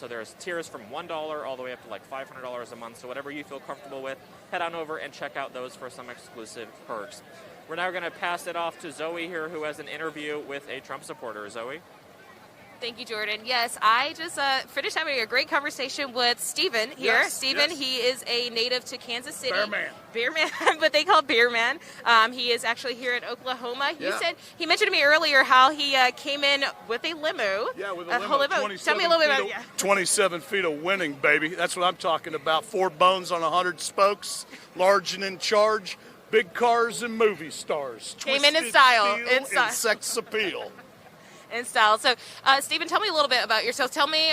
So there's tiers from $1 all the way up to like $500 a month. So whatever you feel comfortable with, head on over and check out those for some exclusive perks. We're now going to pass it off to Zoe here, who has an interview with a Trump supporter. Zoe? Thank you, Jordan. Yes, I just finished having a great conversation with Stephen here. Yes, Stephen, yes. he is a native to Kansas City. Bear man. Bear man, what they call Bear Man. He is actually here in Oklahoma. Yeah. He mentioned to me earlier how he came in with a limo. Yeah, with whole a limo. Tell me a little bit about it. Yeah. 27 feet of winning, baby. That's what I'm talking about. 4 bones on 100 spokes, large and in charge, big cars and movie stars. Came in Twisted style, steel in style. and sex appeal. In style. So, Stephen, tell me a little bit about yourself. Tell me,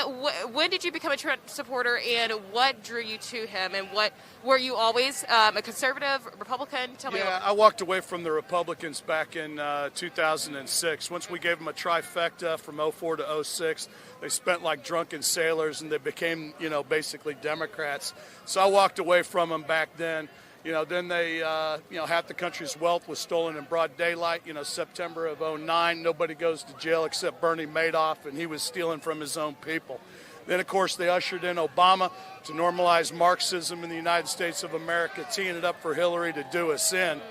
when did you become a Trump supporter, and what drew you to him, and what were you always a conservative, Republican? Tell me. Yeah, I walked away from the Republicans back in 2006. Once we gave them a trifecta from 04 to 06, they spent like drunken sailors, and they became, basically Democrats. So I walked away from them back then. Then they, half the country's wealth was stolen in broad daylight. September of 09, nobody goes to jail except Bernie Madoff, and he was stealing from his own people. Then, of course, they ushered in Obama to normalize Marxism in the United States of America, teeing it up for Hillary to do us in.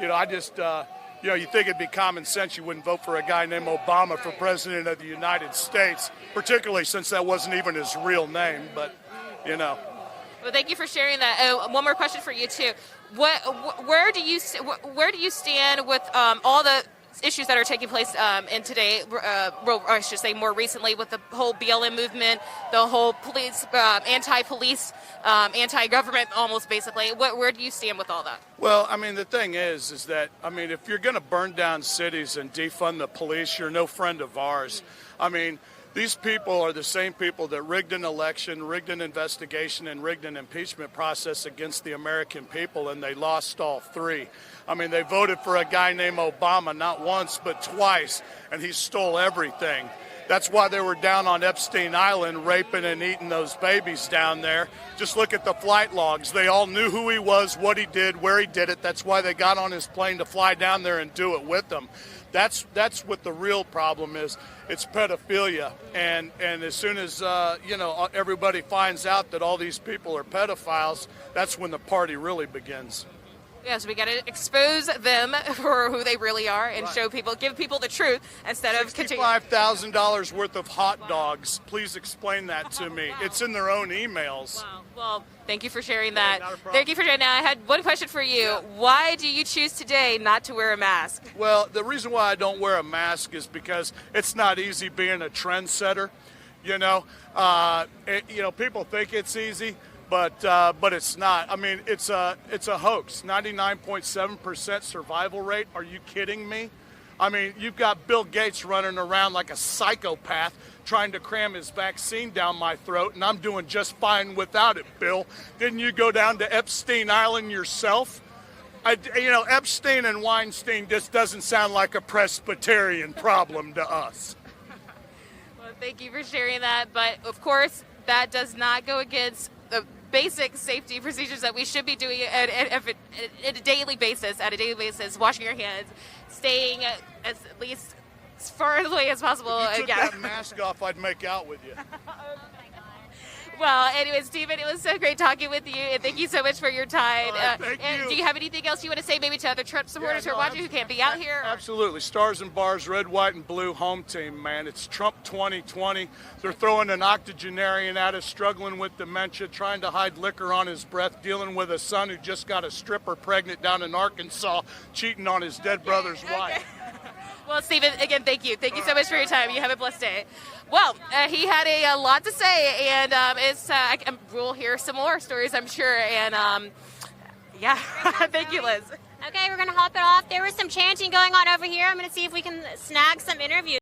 I just, you think it'd be common sense you wouldn't vote for a guy named Obama for president of the United States, particularly since that wasn't even his real name, but. Well, thank you for sharing that. One more question for you too. Where do you stand with all the issues that are taking place in today? I should say more recently with the whole BLM movement, the whole police, anti-police, anti-government, almost basically. Where do you stand with all that? Well, the thing is that if you're going to burn down cities and defund the police, you're no friend of ours. These people are the same people that rigged an election, rigged an investigation, and rigged an impeachment process against the American people, and they lost all 3. They voted for a guy named Obama not once but twice, and he stole everything. That's why they were down on Epstein Island raping and eating those babies down there. Just look at the flight logs. They all knew who he was, what he did, where he did it. That's why they got on his plane to fly down there and do it with them. That's what the real problem is. It's pedophilia, and as soon as everybody finds out that all these people are pedophiles, that's when the party really begins. Yes, we got to expose them for who they really are and show people, give people the truth instead of continuing. $65,000 worth of hot dogs. Please explain that to me. Wow. It's in their own emails. Wow. Well, thank you for sharing that. Not a problem. Thank you for sharing that. I had one question for you. Yeah. Why do you choose today not to wear a mask? Well, the reason why I don't wear a mask is because it's not easy being a trendsetter. People think it's easy. But it's not. It's a hoax. 99.7% survival rate. Are you kidding me? You've got Bill Gates running around like a psychopath trying to cram his vaccine down my throat, and I'm doing just fine without it, Bill. Didn't you go down to Epstein Island yourself? Epstein and Weinstein just doesn't sound like a Presbyterian problem to us. Well, thank you for sharing that. But, of course, that does not go against the basic safety procedures that we should be doing at a daily basis, washing your hands, staying at least as far away as possible. If you took that mask off, I'd make out with you. Well, anyway, Stephen, it was so great talking with you, and thank you so much for your time. Thank and you. do you have anything else you want to say maybe to other Trump supporters who are watching who can't be out here? Absolutely. Stars and bars, red, white, and blue home team, man. It's Trump 2020. They're throwing an octogenarian at us, struggling with dementia, trying to hide liquor on his breath, dealing with a son who just got a stripper pregnant down in Arkansas, cheating on his dead brother's wife. Well, Stephen, again, thank you. Thank you so much for your time. You have a blessed day. Well, he had a lot to say, and we'll hear some more stories, I'm sure. And, thank you, Liz. Okay, we're going to hop it off. There was some chanting going on over here. I'm going to see if we can snag some interviews.